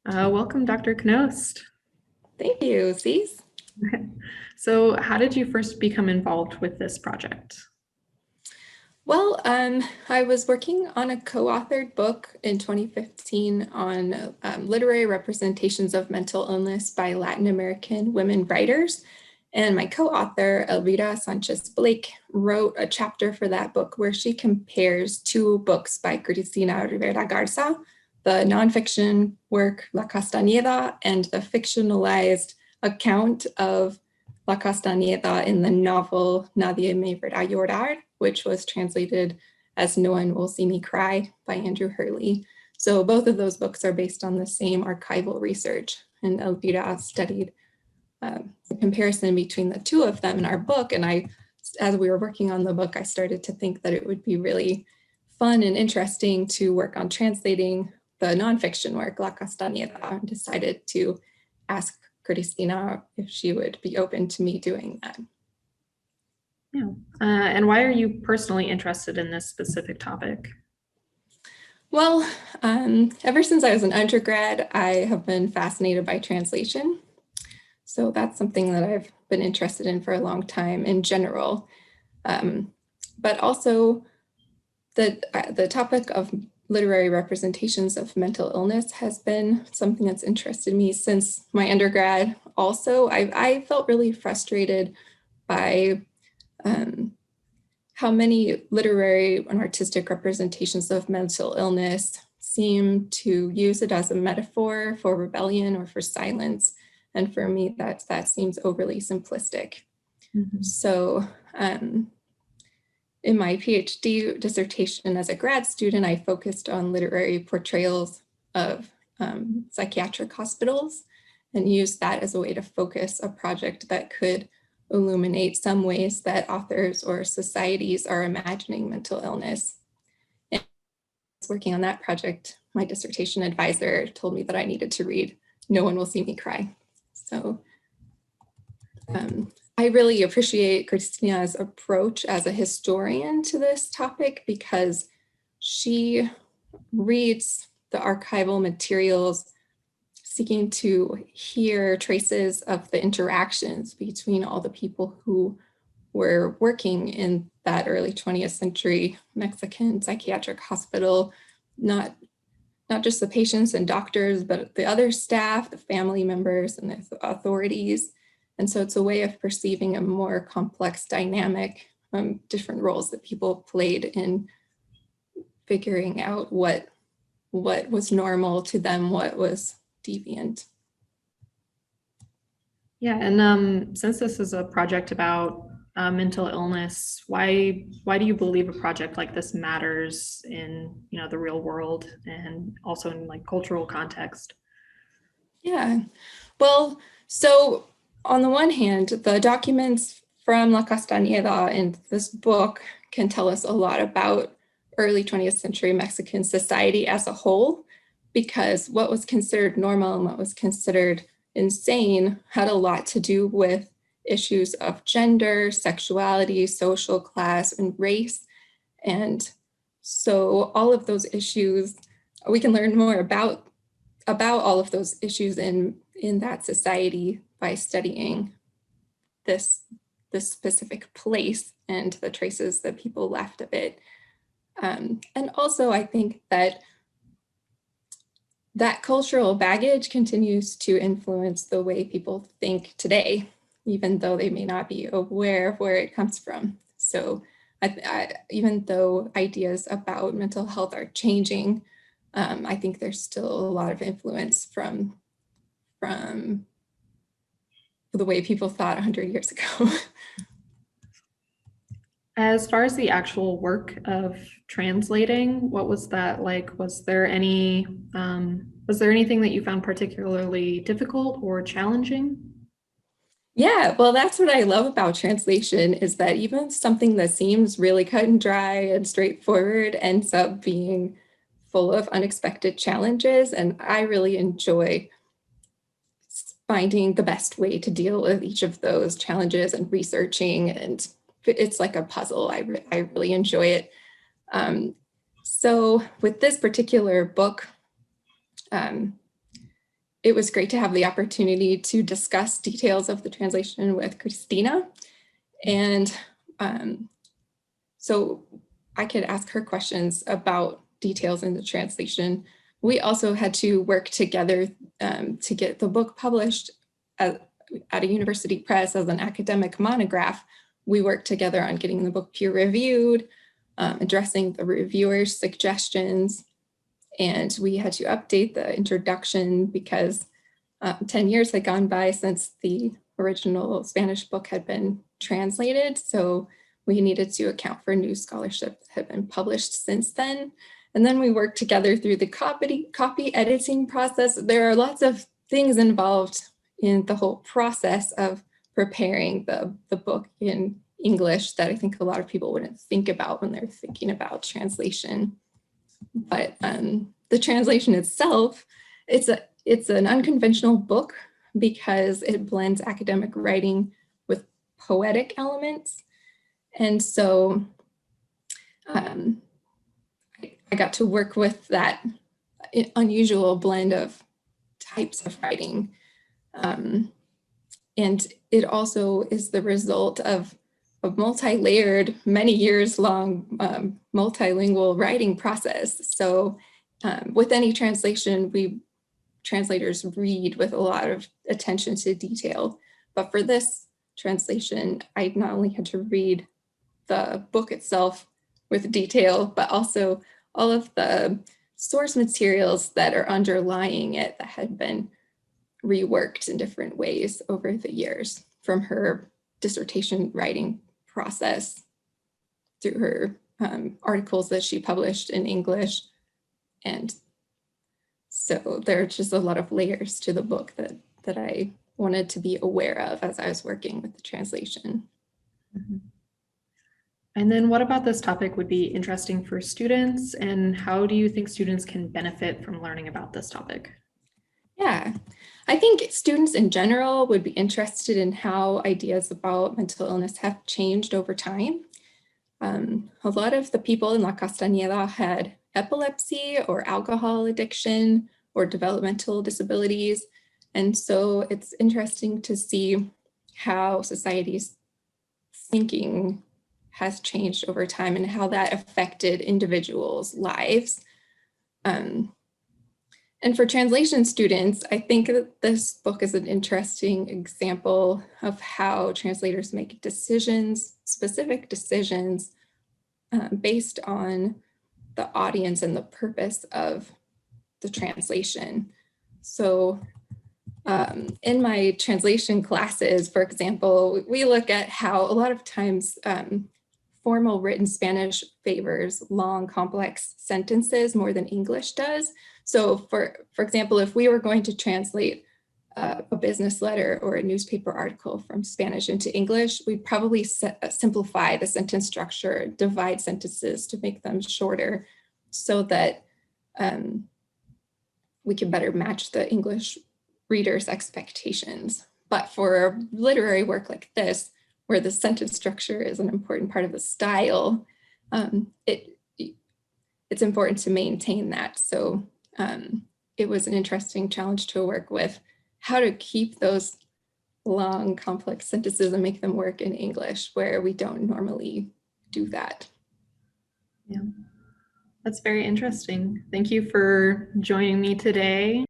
Welcome, Dr. Canost. Thank you, Cece. So how did you first become involved with this project? Well, I was working on a co-authored book in 2015 on literary representations of mental illness by Latin American women writers. And my co-author, Elvira Sanchez Blake, wrote a chapter for that book where she compares two books by Cristina Rivera Garza, the nonfiction work La Castañeda and the fictionalized account of La Castañeda in the novel Nadie me verá llorar, which was translated as No One Will See Me Cry by Andrew Hurley. So both of those books are based on the same archival research, and Elvira studied the comparison between the two of them in our book. And as we were working on the book, I started to think that it would be really fun and interesting to work on translating the nonfiction work, La Castañeda, and decided to ask Cristina if she would be open to me doing that. Yeah. And why are you personally interested in this specific topic? Well, ever since I was an undergrad, I have been fascinated by translation. So that's something that I've been interested in for a long time in general. But also the topic of literary representations of mental illness has been something that's interested me since my undergrad. Also, I felt really frustrated by how many literary and artistic representations of mental illness seem to use it as a metaphor for rebellion or for silence. And for me, that seems overly simplistic. Mm-hmm. So in my PhD dissertation as a grad student, I focused on literary portrayals of psychiatric hospitals and used that as a way to focus a project that could illuminate some ways that authors or societies are imagining mental illness. And working on that project, my dissertation advisor told me that I needed to read No One Will See Me Cry. So I really appreciate Cristina's approach as a historian to this topic because she reads the archival materials seeking to hear traces of the interactions between all the people who were working in that early 20th century Mexican psychiatric hospital, not just the patients and doctors, but the other staff, the family members, and the authorities. And so it's a way of perceiving a more complex dynamic, different roles that people played in figuring out what was normal to them, what was deviant. Yeah, and since this is a project about mental illness, why do you believe a project like this matters in the real world and also in like cultural context? Yeah, well, so on the one hand, the documents from La Castañeda in this book can tell us a lot about early 20th century Mexican society as a whole, because what was considered normal and what was considered insane had a lot to do with issues of gender, sexuality, social class, and race. And so all of those issues, we can learn more about all of those issues in that society by studying this specific place and the traces that people left of it. And also, I think that cultural baggage continues to influence the way people think today, even though they may not be aware of where it comes from. So even though ideas about mental health are changing, I think there's still a lot of influence from the way people thought 100 years ago. As far as the actual work of translating, what was that like? Was there anything that you found particularly difficult or challenging? Yeah, well, that's what I love about translation is that even something that seems really cut and dry and straightforward ends up being full of unexpected challenges. And I really enjoy finding the best way to deal with each of those challenges and researching. And it's like a puzzle. I really enjoy it. So with this particular book, it was great to have the opportunity to discuss details of the translation with Cristina. And so I could ask her questions about details in the translation. We also had to work together to get the book published at a university press as an academic monograph. We worked together on getting the book peer reviewed, addressing the reviewers' suggestions, and we had to update the introduction because 10 years had gone by since the original Spanish book had been translated. So we needed to account for new scholarship that had been published since then. And then we worked together through the copy editing process. There are lots of things involved in the whole process of preparing the book in English that I think a lot of people wouldn't think about when they're thinking about translation. But the translation itself, it's an unconventional book because it blends academic writing with poetic elements. And so I got to work with that unusual blend of types of writing. And it also is the result of a multi-layered, many years long multilingual writing process. So with any translation, translators read with a lot of attention to detail. But for this translation, I not only had to read the book itself with detail, but also all of the source materials that are underlying it that had been reworked in different ways over the years from her dissertation writing process through her articles that she published in English. And so there's just a lot of layers to the book that I wanted to be aware of as I was working with the translation. Mm-hmm. And then what about this topic would be interesting for students, and how do you think students can benefit from learning about this topic? Yeah, I think students in general would be interested in how ideas about mental illness have changed over time. A lot of the people in La Castañeda had epilepsy or alcohol addiction or developmental disabilities. And so it's interesting to see how society's thinking has changed over time and how that affected individuals' lives. And for translation students, I think that this book is an interesting example of how translators make decisions, specific decisions, based on the audience and the purpose of the translation. So in my translation classes, for example, we look at how a lot of times formal written Spanish favors long, complex sentences more than English does. So for example, if we were going to translate a business letter or a newspaper article from Spanish into English, we'd probably simplify the sentence structure, divide sentences to make them shorter so that we can better match the English reader's expectations. But for literary work like this, where the sentence structure is an important part of the style, it's important to maintain that. So it was an interesting challenge to work with how to keep those long, complex sentences and make them work in English where we don't normally do that. Yeah, that's very interesting. Thank you for joining me today.